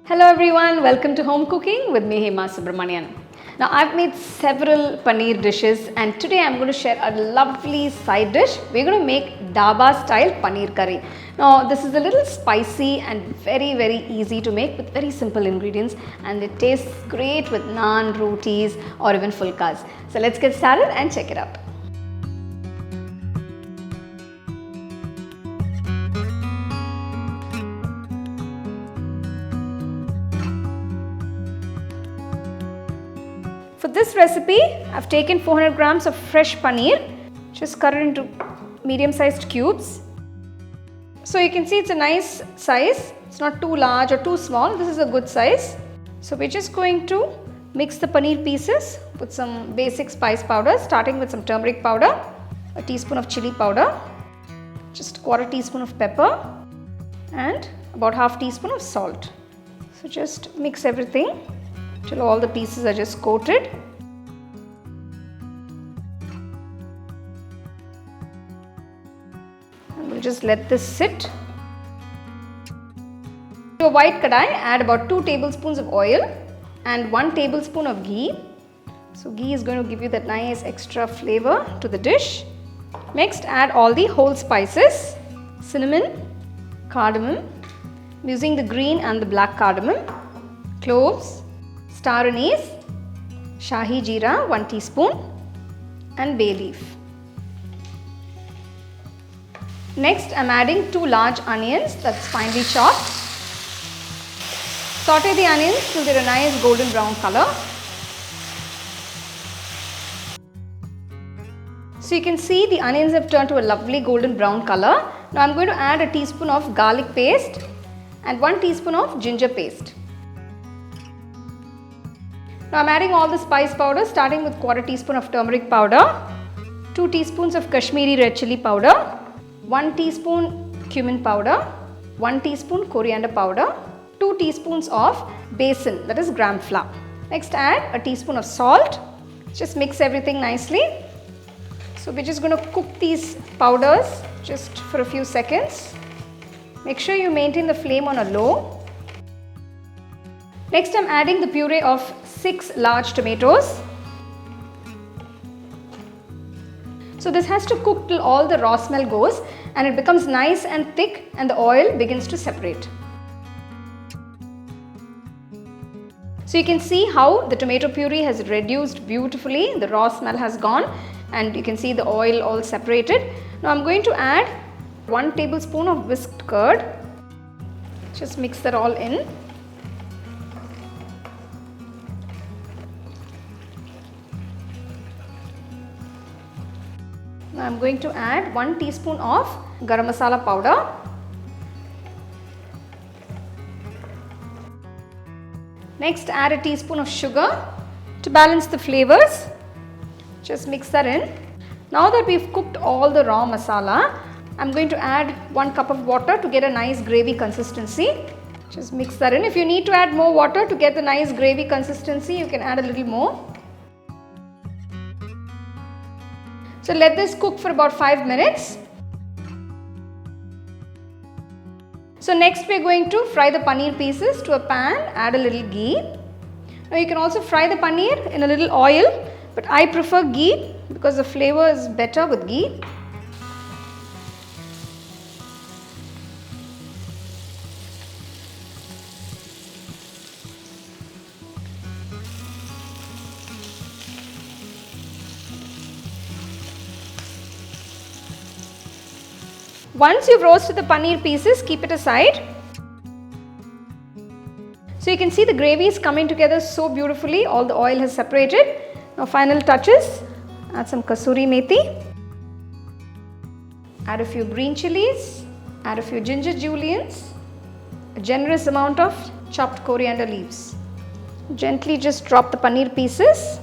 Hello everyone, welcome to Home Cooking with me Hema Subramanian. Now I've made several paneer dishes and today I'm going to share a lovely side dish. We're going to make Dhaba Style Paneer Curry. Now this is a little spicy and very easy to make with very simple ingredients, and it tastes great with naan, rotis or even fulkas. So let's get started and check it out. For this recipe, I've taken 400 grams of fresh paneer, just cut it into medium-sized cubes. So you can see it's a nice size. It's not too large or too small. This is a good size. So we're just going to mix the paneer pieces with some basic spice powder, starting with some turmeric powder, a teaspoon of chili powder, just quarter teaspoon of pepper, and about half teaspoon of salt. So just mix everything till all the pieces are just coated. And we'll just let this sit. To a white kadai, add about 2 tablespoons of oil and 1 tablespoon of ghee. So ghee is going to give you that nice extra flavor to the dish. Next, add all the whole spices, cinnamon, cardamom. I'm using the green and the black cardamom, cloves, star anise, shahi jeera 1 teaspoon and bay leaf. Next, I'm adding 2 large onions that's finely chopped. Saute the onions till they're a nice golden brown color. So you can see the onions have turned to a lovely golden brown color. Now I'm going to add a teaspoon of garlic paste and 1 teaspoon of ginger paste. Now I'm adding all the spice powder, starting with quarter teaspoon of turmeric powder, 2 teaspoons of Kashmiri red chili powder, 1 teaspoon cumin powder, 1 teaspoon coriander powder, 2 teaspoons of besan, that is gram flour. Next, add a teaspoon of salt. Just mix everything nicely. So we're just going to cook these powders just for a few seconds. Make sure you maintain the flame on a low. Next, I'm adding the puree of 6 large tomatoes. So this has to cook till all the raw smell goes and it becomes nice and thick and the oil begins to separate. So you can see how the tomato puree has reduced beautifully, the raw smell has gone and you can see the oil all separated. Now I'm going to add 1 tablespoon of whisked curd. Just mix that all in. Now I'm going to add 1 teaspoon of garam masala powder. Next, add a teaspoon of sugar to balance the flavors. Just mix that in. Now that we've cooked all the raw masala, I'm going to add 1 cup of water to get a nice gravy consistency. Just mix that in. If you need to add more water to get the nice gravy consistency, you can add a little more. So let this cook for about 5 minutes. So next we're going to fry the paneer pieces to a pan, add a little ghee. Now you can also fry the paneer in a little oil, but I prefer ghee because the flavor is better with ghee. Once you've roasted the paneer pieces, keep it aside. So you can see the gravy is coming together so beautifully, all the oil has separated. Now final touches, add some kasuri methi, add a few green chilies, add a few ginger juliennes, a generous amount of chopped coriander leaves. Gently just drop the paneer pieces.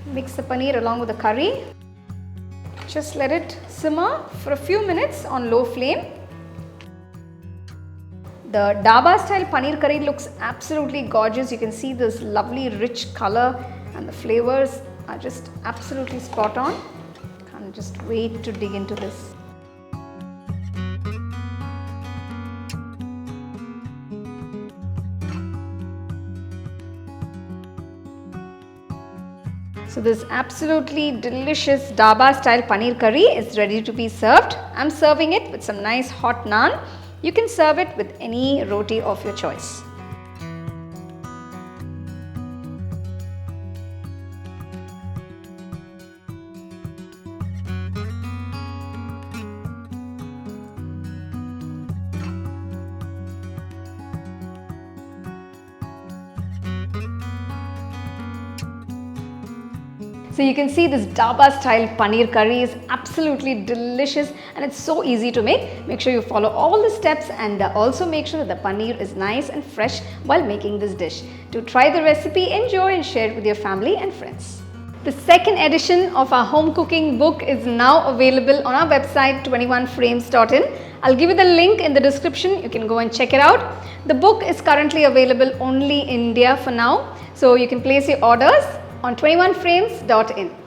Mix the paneer along with the curry. Just let it simmer for a few minutes on low flame. The Dhaba Style Paneer Curry looks absolutely gorgeous. You can see this lovely rich color and the flavors are just absolutely spot on. Can't just wait to dig into this. So this absolutely delicious Dhaba Style Paneer Curry is ready to be served. I'm serving it with some nice hot naan. You can serve it with any roti of your choice. So you can see this Dhaba style paneer curry is absolutely delicious and it's so easy to make. Make sure you follow all the steps and also make sure that the paneer is nice and fresh while making this dish. To try the recipe, enjoy and share it with your family and friends. The second edition of our home cooking book is now available on our website 21frames.in. I'll give you the link in the description. You can go and check it out. The book is currently available only in India for now. So you can place your orders on 21frames.in.